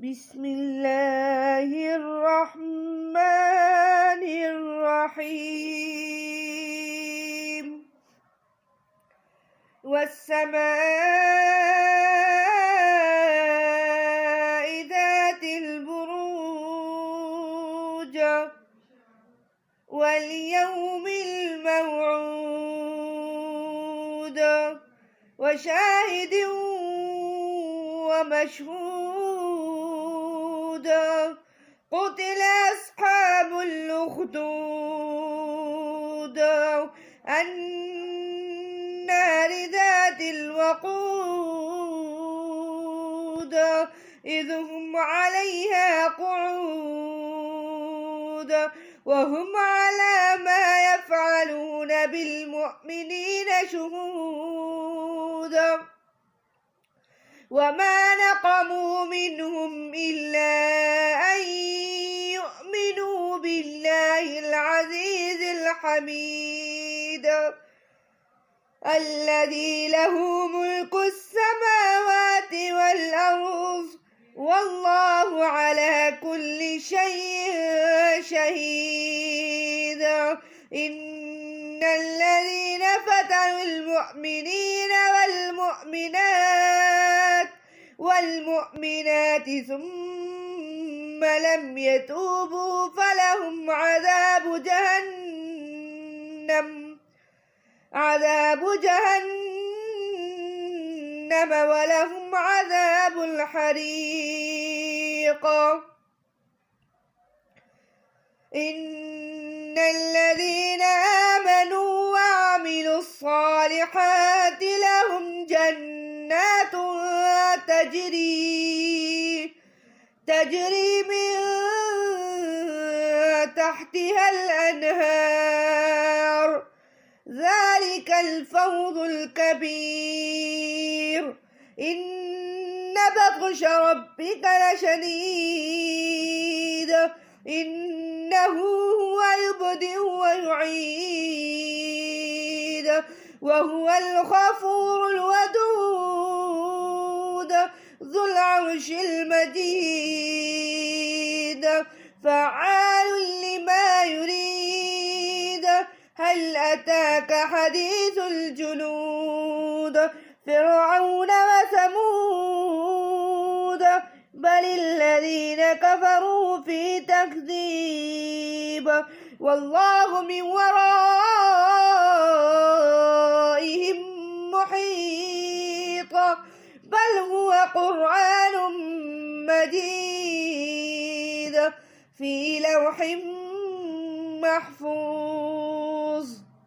بسم الله الرحمن الرحيم والسماء ذات البروج واليوم الموعود وشاهد ومشهود قتل أصحاب الأخدود النار ذات الوقود إذ هم عليها قعود وهم على ما يفعلون بالمؤمنين شهود وما نقموا منهم إلا أن يؤمنوا بالله العزيز الحميد الذي له ملك السماوات والأرض والله على كل شيء شهيد إن الذين فتنوا المؤمنين والمؤمنات ثم لم يتوبوا فلهم عذاب جهنم ولهم عذاب الحريق إن الذين آمنوا وعملوا الصالحات لهم جنات تجري من تحتها الأنهار ذلك الفوز الكبير إن بطش ربك لشديد إنه هو يبدئ ويعيد وهو الغفور الودود ذو العرش المجيد فعال لما يريد هل أتاك حديث الجنود فرعون وثمود بل الذين كفروا في تكذيب والله من ورائهم محيط بل هو قرآن مجيد في لوح محفوظ.